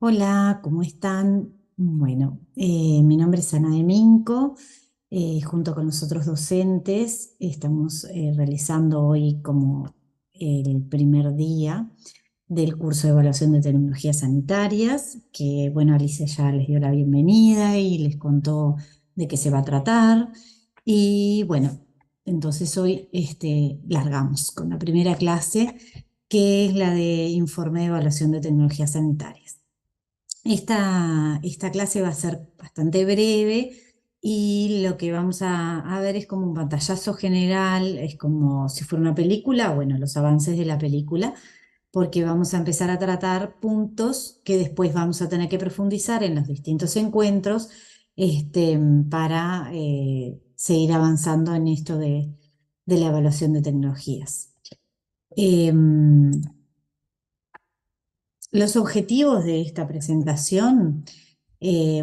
Hola, ¿cómo están? Bueno, mi nombre es Ana de Minco. Junto con los otros docentes estamos realizando hoy como el primer día del curso de evaluación de tecnologías sanitarias, que bueno, Alicia ya les dio la bienvenida y les contó de qué se va a tratar. Y bueno, entonces hoy largamos con la primera clase, que es la de informe de evaluación de tecnologías sanitarias. Esta clase va a ser bastante breve y lo que vamos a ver es como un pantallazo general, es como si fuera una película, bueno, los avances de la película, porque vamos a empezar a tratar puntos que después vamos a tener que profundizar en los distintos encuentros, para seguir avanzando en esto de la evaluación de tecnologías. Los objetivos de esta presentación,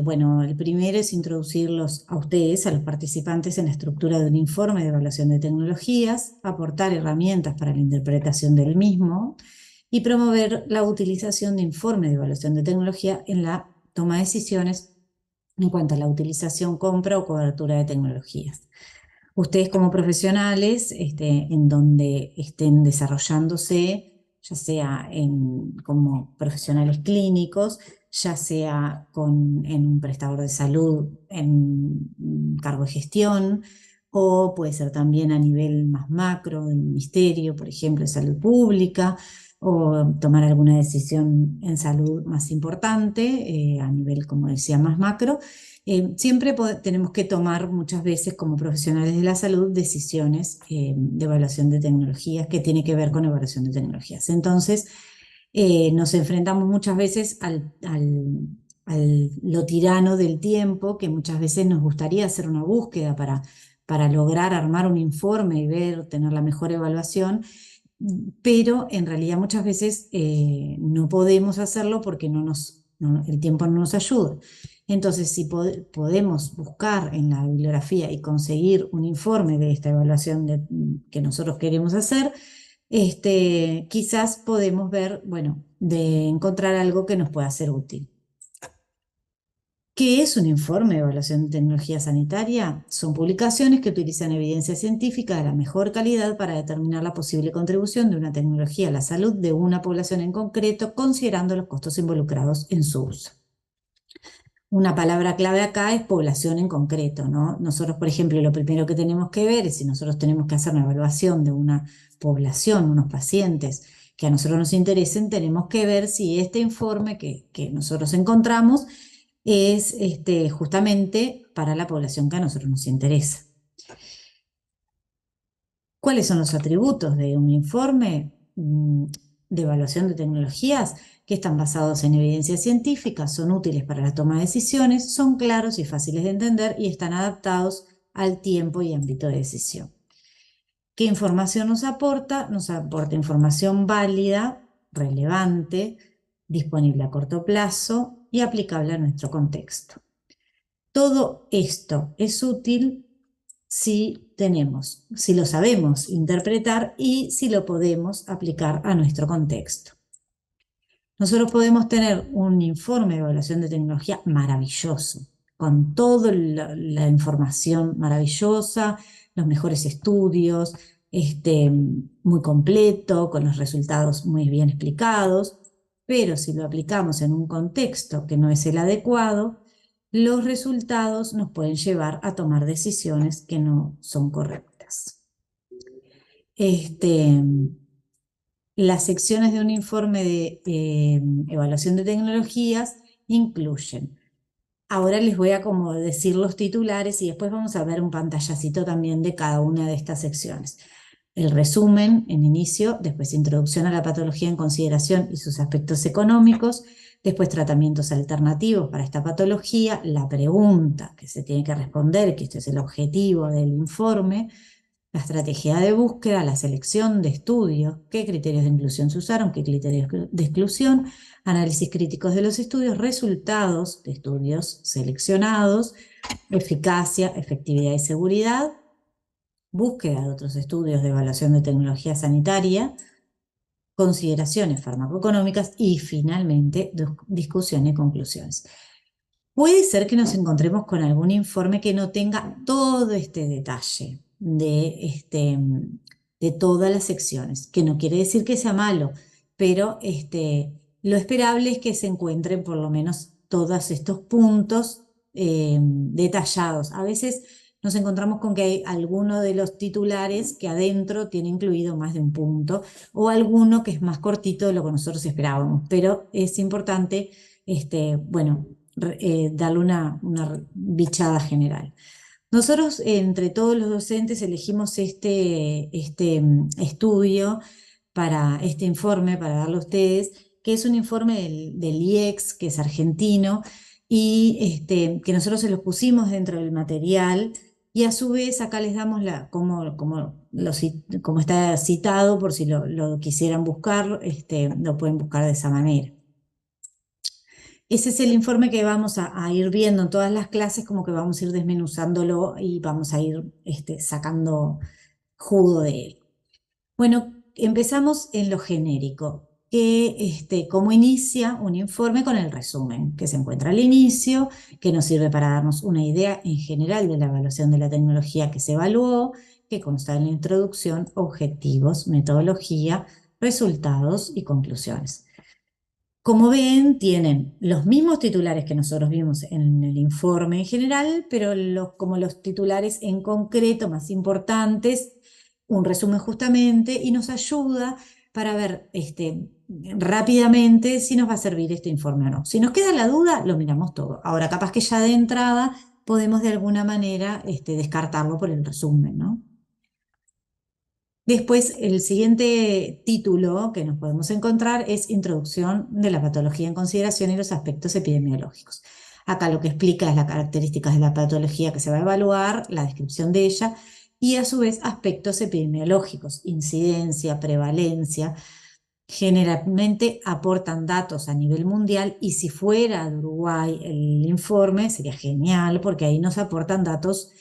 bueno, el primero es introducirlos a ustedes, a los participantes, en la estructura de un informe de evaluación de tecnologías, aportar herramientas para la interpretación del mismo y promover la utilización de informes de evaluación de tecnología en la toma de decisiones en cuanto a la utilización, compra o cobertura de tecnologías. Ustedes como profesionales, en donde estén desarrollándose, ya sea como profesionales clínicos, ya sea en un prestador de salud en cargo de gestión, o puede ser también a nivel más macro del ministerio, por ejemplo, de salud pública, o tomar alguna decisión en salud más importante, a nivel, como decía, más macro. Siempre tenemos que tomar muchas veces como profesionales de la salud decisiones de evaluación de tecnologías que tiene que ver con evaluación de tecnologías. Entonces, nos enfrentamos muchas veces al lo tirano del tiempo, que muchas veces nos gustaría hacer una búsqueda para lograr armar un informe y tener la mejor evaluación, pero en realidad muchas veces no podemos hacerlo porque el tiempo no nos ayuda. Entonces, si podemos buscar en la bibliografía y conseguir un informe de esta evaluación que nosotros queremos hacer, quizás podemos ver, bueno, de encontrar algo que nos pueda ser útil. ¿Qué es un informe de evaluación de tecnología sanitaria? Son publicaciones que utilizan evidencia científica de la mejor calidad para determinar la posible contribución de una tecnología a la salud de una población en concreto, considerando los costos involucrados en su uso. Una palabra clave acá es población en concreto, ¿no? Nosotros, por ejemplo, lo primero que tenemos que ver es si nosotros tenemos que hacer una evaluación de una población, unos pacientes que a nosotros nos interesen, tenemos que ver si este informe que nosotros encontramos es justamente para la población que a nosotros nos interesa. ¿Cuáles son los atributos de un informe de evaluación de tecnologías? Que están basados en evidencia científica, son útiles para la toma de decisiones, son claros y fáciles de entender y están adaptados al tiempo y ámbito de decisión. ¿Qué información nos aporta? Nos aporta información válida, relevante, disponible a corto plazo y aplicable a nuestro contexto. Todo esto es útil si lo sabemos interpretar y si lo podemos aplicar a nuestro contexto. Nosotros podemos tener un informe de evaluación de tecnología maravilloso, con toda la información maravillosa, los mejores estudios, muy completo, con los resultados muy bien explicados, pero si lo aplicamos en un contexto que no es el adecuado, los resultados nos pueden llevar a tomar decisiones que no son correctas. Las secciones de un informe de evaluación de tecnologías incluyen. Ahora les voy a como decir los titulares y después vamos a ver un pantallacito también de cada una de estas secciones. El resumen en inicio, después introducción a la patología en consideración y sus aspectos económicos, después tratamientos alternativos para esta patología, la pregunta que se tiene que responder, que este es el objetivo del informe, la estrategia de búsqueda, la selección de estudios, qué criterios de inclusión se usaron, qué criterios de exclusión, análisis críticos de los estudios, resultados de estudios seleccionados, eficacia, efectividad y seguridad, búsqueda de otros estudios de evaluación de tecnología sanitaria, consideraciones farmacoeconómicas y finalmente discusión y conclusiones. Puede ser que nos encontremos con algún informe que no tenga todo este detalle de todas las secciones, que no quiere decir que sea malo, pero lo esperable es que se encuentren por lo menos todos estos puntos detallados. A veces nos encontramos con que hay alguno de los titulares que adentro tiene incluido más de un punto o alguno que es más cortito de lo que nosotros esperábamos, pero es importante, bueno, darle una bichada general. Nosotros, entre todos los docentes, elegimos este estudio para este informe, para darlo a ustedes, que es un informe del IEX, que es argentino, y que nosotros se los pusimos dentro del material, y a su vez acá les damos como está citado, por si lo quisieran buscar, lo pueden buscar de esa manera. Ese es el informe que vamos a ir viendo en todas las clases, como que vamos a ir desmenuzándolo y vamos a ir sacando jugo de él. Bueno, empezamos en lo genérico, que como inicia un informe con el resumen, que se encuentra al inicio, que nos sirve para darnos una idea en general de la evaluación de la tecnología que se evaluó, que consta en la introducción, objetivos, metodología, resultados y conclusiones. Como ven, tienen los mismos titulares que nosotros vimos en el informe en general, pero como los titulares en concreto más importantes, un resumen justamente, y nos ayuda para ver rápidamente si nos va a servir este informe o no. Si nos queda la duda, lo miramos todo. Ahora, capaz que ya de entrada podemos de alguna manera descartarlo por el resumen, ¿no? Después, el siguiente título que nos podemos encontrar es Introducción de la patología en consideración y los aspectos epidemiológicos. Acá lo que explica es las características de la patología que se va a evaluar, la descripción de ella y a su vez aspectos epidemiológicos, incidencia, prevalencia. Generalmente aportan datos a nivel mundial y si fuera de Uruguay el informe sería genial porque ahí nos aportan datos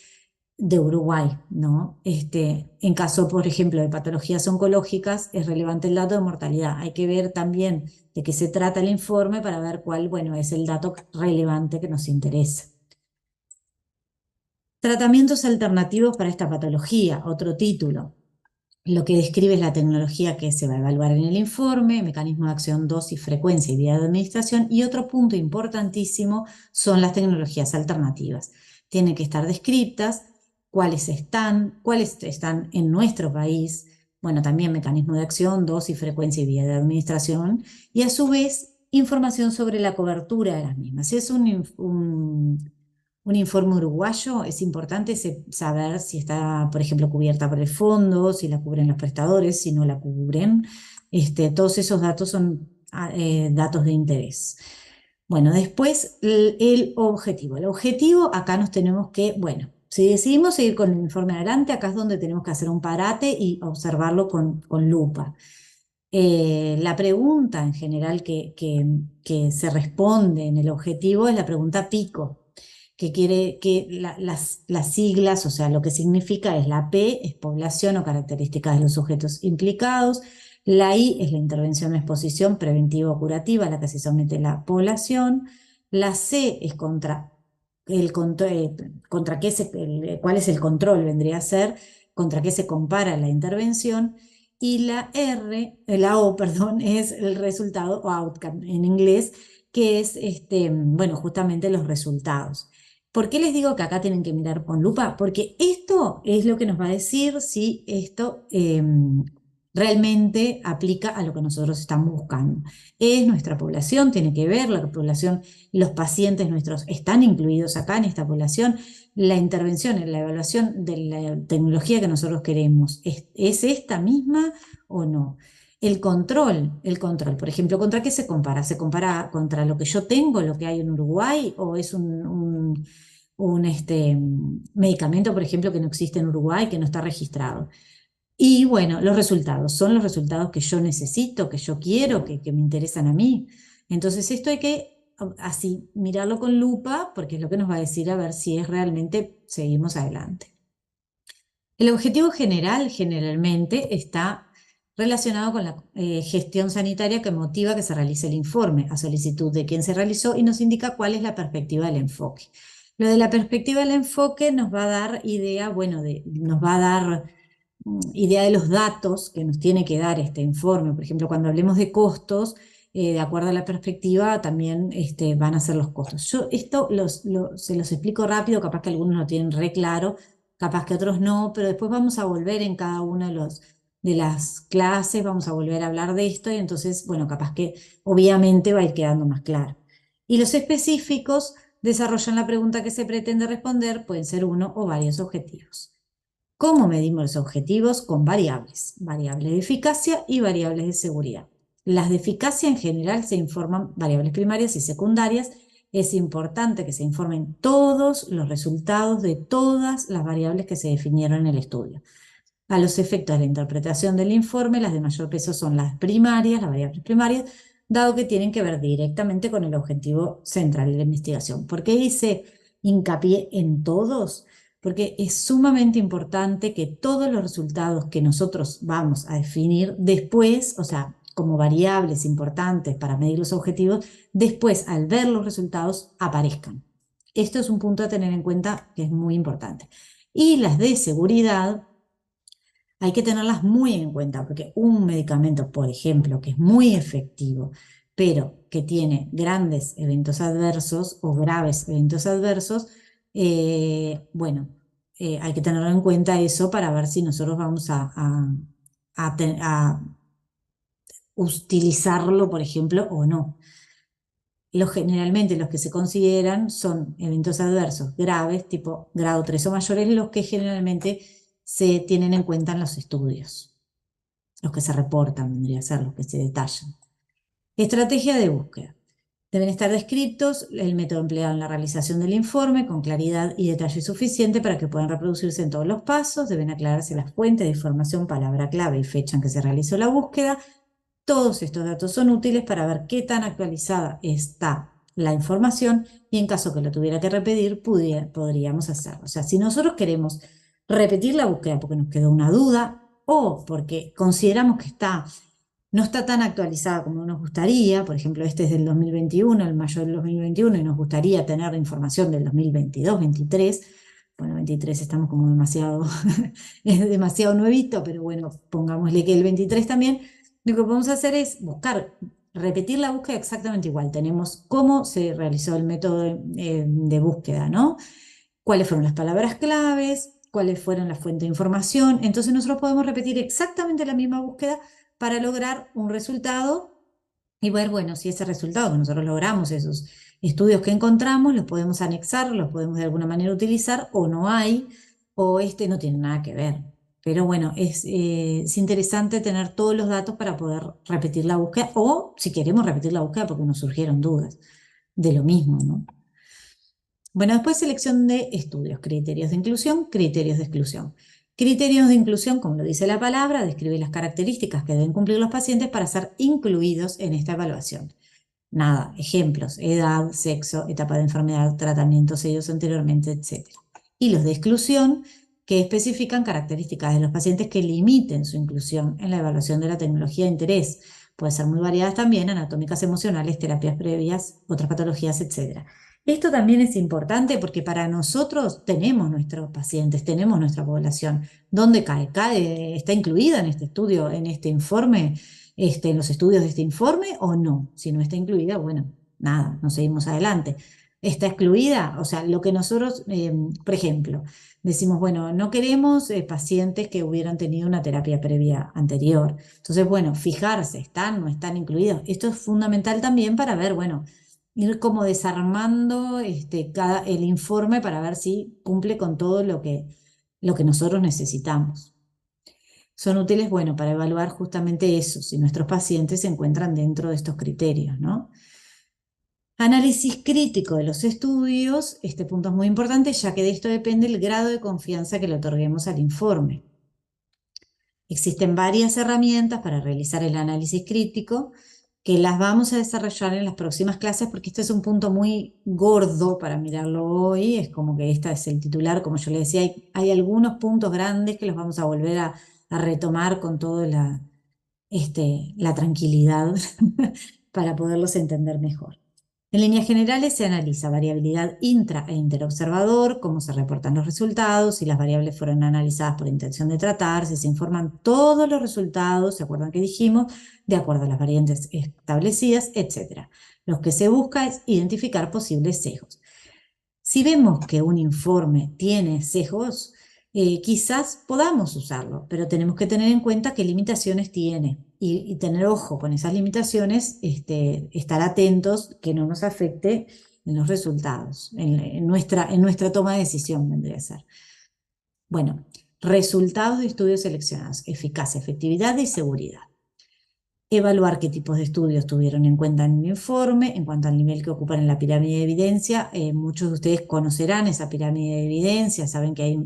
de Uruguay, ¿no? En caso, por ejemplo, de patologías oncológicas, es relevante el dato de mortalidad. Hay que ver también de qué se trata el informe para ver cuál, bueno, es el dato relevante que nos interesa. Tratamientos alternativos para esta patología, otro título. Lo que describe es la tecnología que se va a evaluar en el informe, mecanismo de acción, dosis, frecuencia y vía de administración. Y otro punto importantísimo son las tecnologías alternativas. Tienen que estar descritas cuáles están en nuestro país, bueno, también mecanismo de acción, dosis, frecuencia y vía de administración, y a su vez información sobre la cobertura de las mismas. Si es un informe uruguayo, es importante saber si está, por ejemplo, cubierta por el fondo, si la cubren los prestadores, si no la cubren. Todos esos datos son datos de interés. Bueno, después el objetivo. El objetivo, acá nos tenemos que, bueno, si decidimos seguir con el informe adelante, acá es donde tenemos que hacer un parate y observarlo con lupa. La pregunta en general que se responde en el objetivo es la pregunta PICO, que quiere que las siglas, o sea, lo que significa es la P, es población o características de los sujetos implicados, la I es la intervención o exposición preventiva o curativa a la que se somete la población, la C es cuál es el control, vendría a ser contra qué se compara la intervención, y la O, perdón, es el resultado o outcome en inglés, que es, bueno, justamente los resultados. ¿Por qué les digo que acá tienen que mirar con lupa? Porque esto es lo que nos va a decir si esto realmente aplica a lo que nosotros estamos buscando. Es nuestra población, tiene que ver, la población, los pacientes nuestros están incluidos acá en esta población, la intervención en la evaluación de la tecnología que nosotros queremos, ¿es esta misma o no? El control, por ejemplo, ¿contra qué se compara? ¿Se compara contra lo que yo tengo, lo que hay en Uruguay, o es medicamento, por ejemplo, que no existe en Uruguay, que no está registrado. Y bueno, los resultados, son los resultados que yo necesito, que yo quiero, que me interesan a mí. Entonces esto hay que así mirarlo con lupa porque es lo que nos va a decir a ver si es realmente seguimos adelante. El objetivo general generalmente está relacionado con la gestión sanitaria que motiva que se realice el informe a solicitud de quien se realizó y nos indica cuál es la perspectiva del enfoque. Lo de la perspectiva del enfoque nos va a dar idea, bueno, nos va a dar idea de los datos que nos tiene que dar este informe. Por ejemplo, cuando hablemos de costos, de acuerdo a la perspectiva, también van a ser los costos. Yo esto se los explico rápido, capaz que algunos lo tienen re claro, capaz que otros no, pero después vamos a volver en cada una de las clases, vamos a volver a hablar de esto y entonces, bueno, capaz que obviamente va a ir quedando más claro. Y los específicos desarrollan la pregunta que se pretende responder, pueden ser uno o varios objetivos. ¿Cómo medimos los objetivos? Con variables de eficacia y variables de seguridad. Las de eficacia en general se informan variables primarias y secundarias. Es importante que se informen todos los resultados de todas las variables que se definieron en el estudio. A los efectos de la interpretación del informe, las de mayor peso son las primarias, las variables primarias, dado que tienen que ver directamente con el objetivo central de la investigación. ¿Por qué hice hincapié en todos? Porque es sumamente importante que todos los resultados que nosotros vamos a definir después, o sea, como variables importantes para medir los objetivos, después al ver los resultados aparezcan. Esto es un punto a tener en cuenta que es muy importante. Y las de seguridad hay que tenerlas muy en cuenta, porque un medicamento, por ejemplo, que es muy efectivo, pero que tiene grandes eventos adversos o graves eventos adversos, bueno, hay que tenerlo en cuenta eso para ver si nosotros vamos a utilizarlo, por ejemplo, o no. Generalmente los que se consideran son eventos adversos graves, tipo grado 3 o mayores, los que generalmente se tienen en cuenta en los estudios. Los que se reportan, vendría a ser los que se detallan. Estrategia de búsqueda. Deben estar descritos el método empleado en la realización del informe con claridad y detalle suficiente para que puedan reproducirse en todos los pasos. Deben aclararse las fuentes de información, palabra clave y fecha en que se realizó la búsqueda. Todos estos datos son útiles para ver qué tan actualizada está la información y en caso que lo tuviera que repetir, podríamos hacerlo. O sea, si nosotros queremos repetir la búsqueda porque nos quedó una duda o porque consideramos que no está tan actualizada como nos gustaría, por ejemplo, este es del 2021, el mayo del 2021, y nos gustaría tener información del 2022, 23, bueno, 23 estamos como demasiado, es demasiado nuevito, pero bueno, pongámosle que el 23 también. Lo que podemos hacer es repetir la búsqueda exactamente igual. Tenemos cómo se realizó el método de búsqueda, ¿no? Cuáles fueron las palabras claves, cuáles fueron las fuentes de información. Entonces nosotros podemos repetir exactamente la misma búsqueda para lograr un resultado y ver, bueno, si ese resultado que nosotros logramos, esos estudios que encontramos, los podemos anexar, los podemos de alguna manera utilizar o no hay, o no tiene nada que ver. Pero bueno, es interesante tener todos los datos para poder repetir la búsqueda o si queremos repetir la búsqueda porque nos surgieron dudas de lo mismo, ¿no? Bueno, después selección de estudios, criterios de inclusión, criterios de exclusión. Criterios de inclusión, como lo dice la palabra, describe las características que deben cumplir los pacientes para ser incluidos en esta evaluación. Nada, ejemplos, edad, sexo, etapa de enfermedad, tratamientos seguidos anteriormente, etc. Y los de exclusión, que especifican características de los pacientes que limiten su inclusión en la evaluación de la tecnología de interés. Pueden ser muy variadas también, anatómicas, emocionales, terapias previas, otras patologías, etc. Esto también es importante porque para nosotros tenemos nuestros pacientes, tenemos nuestra población. ¿Dónde cae? ¿Está incluida en este estudio, en este informe, en los estudios de este informe o no? Si no está incluida, bueno, nada, no seguimos adelante. ¿Está excluida? O sea, lo que nosotros, por ejemplo, decimos, bueno, no queremos pacientes que hubieran tenido una terapia previa anterior. Entonces, bueno, fijarse, ¿están o no están incluidos? Esto es fundamental también para ver, bueno, ir como desarmando el informe para ver si cumple con todo lo que nosotros necesitamos. Son útiles, bueno, para evaluar justamente eso, si nuestros pacientes se encuentran dentro de estos criterios, ¿no? Análisis crítico de los estudios. Este punto es muy importante, ya que de esto depende el grado de confianza que le otorguemos al informe. Existen varias herramientas para realizar el análisis crítico que las vamos a desarrollar en las próximas clases, porque este es un punto muy gordo para mirarlo hoy. Es como que este es el titular, como yo le decía, hay algunos puntos grandes que los vamos a volver a retomar con toda la tranquilidad para poderlos entender mejor. En líneas generales se analiza variabilidad intra e interobservador, cómo se reportan los resultados, si las variables fueron analizadas por intención de tratar, si se informan todos los resultados, ¿se acuerdan que dijimos? De acuerdo a las variantes establecidas, etc. Lo que se busca es identificar posibles sesgos. Si vemos que un informe tiene sesgos, quizás podamos usarlo, pero tenemos que tener en cuenta qué limitaciones tiene y tener ojo con esas limitaciones, estar atentos que no nos afecte en los resultados, en nuestra toma de decisión vendría a ser. Bueno, resultados de estudios seleccionados: eficacia, efectividad y seguridad. Evaluar qué tipos de estudios tuvieron en cuenta en el informe. En cuanto al nivel que ocupan en la pirámide de evidencia, muchos de ustedes conocerán esa pirámide de evidencia, saben que hay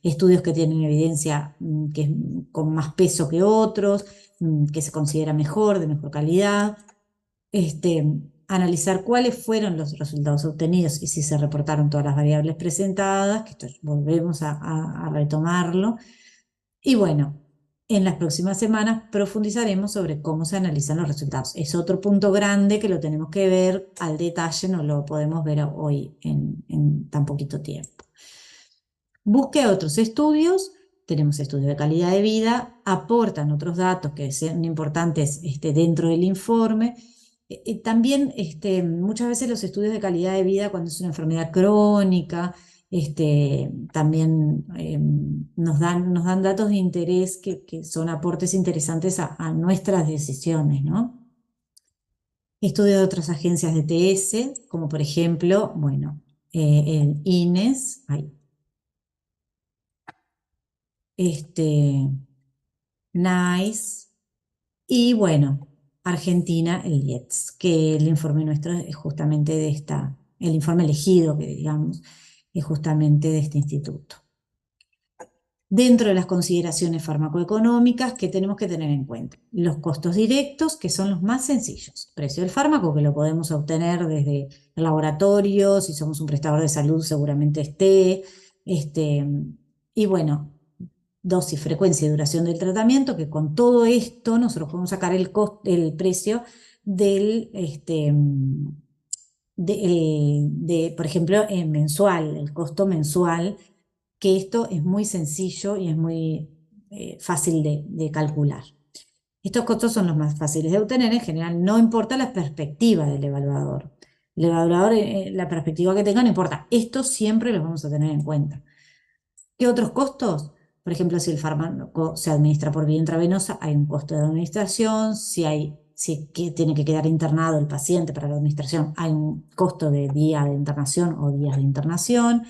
estudios que tienen evidencia que es con más peso que otros, que se considera mejor, de mejor calidad. Analizar cuáles fueron los resultados obtenidos y si se reportaron todas las variables presentadas, que esto volvemos a retomarlo. Y bueno, en las próximas semanas profundizaremos sobre cómo se analizan los resultados. Es otro punto grande que lo tenemos que ver al detalle, no lo podemos ver hoy en tan poquito tiempo. Busque otros estudios. Tenemos estudios de calidad de vida, aportan otros datos que sean importantes dentro del informe. También muchas veces los estudios de calidad de vida, cuando es una enfermedad crónica, también nos dan datos de interés que son aportes interesantes a nuestras decisiones, ¿no? Estudio de otras agencias de TS, como por ejemplo, bueno, el INES, NICE, y bueno, Argentina, el IETS, que el informe nuestro es justamente el informe elegido, que digamos, es justamente de este instituto. Dentro de las consideraciones farmacoeconómicas, ¿qué tenemos que tener en cuenta? Los costos directos, que son los más sencillos. Precio del fármaco, que lo podemos obtener desde el laboratorio, si somos un prestador de salud seguramente esté. Y bueno, dosis, frecuencia y duración del tratamiento, que con todo esto nosotros podemos sacar el precio por ejemplo, mensual, el costo mensual, que esto es muy sencillo y es muy fácil de calcular. Estos costos son los más fáciles de obtener. En general, no importa la perspectiva del evaluador. El evaluador, la perspectiva que tenga, no importa. Estos siempre los vamos a tener en cuenta. ¿Qué otros costos? Por ejemplo, si el fármaco se administra por vía intravenosa, hay un costo de administración. Si tiene que quedar internado el paciente para la administración, hay un costo de día de internación o días de internación.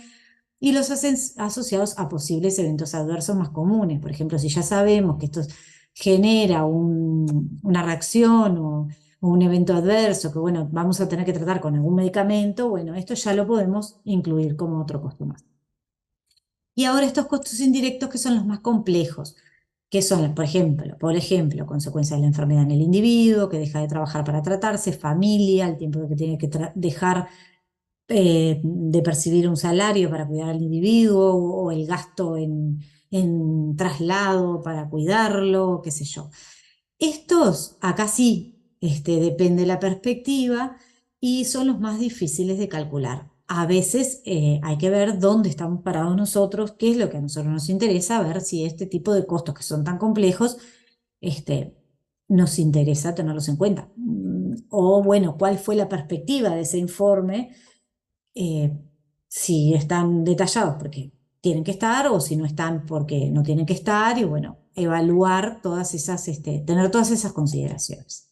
Y los asociados a posibles eventos adversos más comunes. Por ejemplo, si ya sabemos que esto genera una reacción o un evento adverso que, bueno, vamos a tener que tratar con algún medicamento, bueno, esto ya lo podemos incluir como otro costo más. Y ahora estos costos indirectos, que son los más complejos, que son, por ejemplo, consecuencias de la enfermedad en el individuo, que deja de trabajar para tratarse, familia, el tiempo que tiene que dejar de percibir un salario para cuidar al individuo, o el gasto en traslado para cuidarlo, qué sé yo. Estos, acá sí, depende de la perspectiva y son los más difíciles de calcular. A veces hay que ver dónde estamos parados nosotros, qué es lo que a nosotros nos interesa, ver si este tipo de costos que son tan complejos, nos interesa tenerlos en cuenta. O bueno, cuál fue la perspectiva de ese informe, si están detallados porque tienen que estar o si no están porque no tienen que estar, y bueno, evaluar todas esas, tener todas esas consideraciones.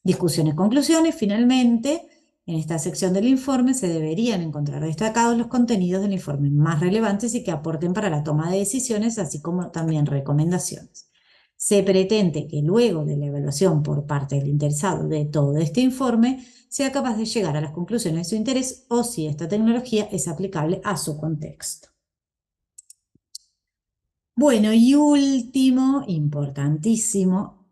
Discusiones, conclusiones. Finalmente, en esta sección del informe se deberían encontrar destacados los contenidos del informe más relevantes y que aporten para la toma de decisiones, así como también recomendaciones. Se pretende que luego de la evaluación por parte del interesado de todo este informe, sea capaz de llegar a las conclusiones de su interés o si esta tecnología es aplicable a su contexto. Bueno, y último, importantísimo,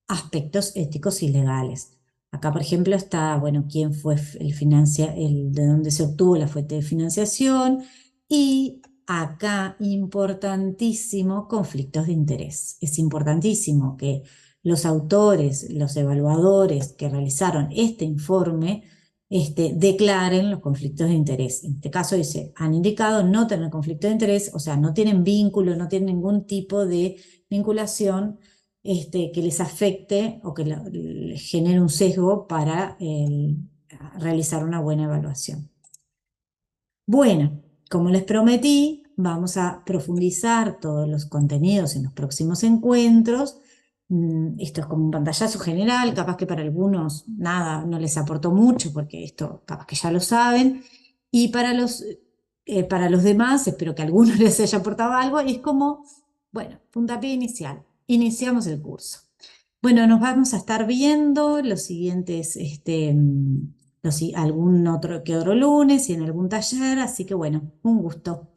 aspectos éticos y legales. Acá, por ejemplo, está, bueno, quién fue de dónde se obtuvo la fuente de financiación y acá, importantísimo, conflictos de interés. Es importantísimo que los autores, los evaluadores que realizaron este informe, declaren los conflictos de interés. En este caso dice, han indicado no tener conflicto de interés, o sea, no tienen vínculo, no tienen ningún tipo de vinculación que les afecte o que les genere un sesgo para realizar una buena evaluación. Bueno, como les prometí, vamos a profundizar todos los contenidos en los próximos encuentros. Esto es como un pantallazo general, capaz que para algunos nada, no les aportó mucho porque esto capaz que ya lo saben. Y para los demás, espero que a algunos les haya aportado algo, es como, bueno, puntapié inicial. Iniciamos el curso. Bueno, nos vamos a estar viendo los siguientes, algún otro que otro lunes y en algún taller, así que bueno, un gusto.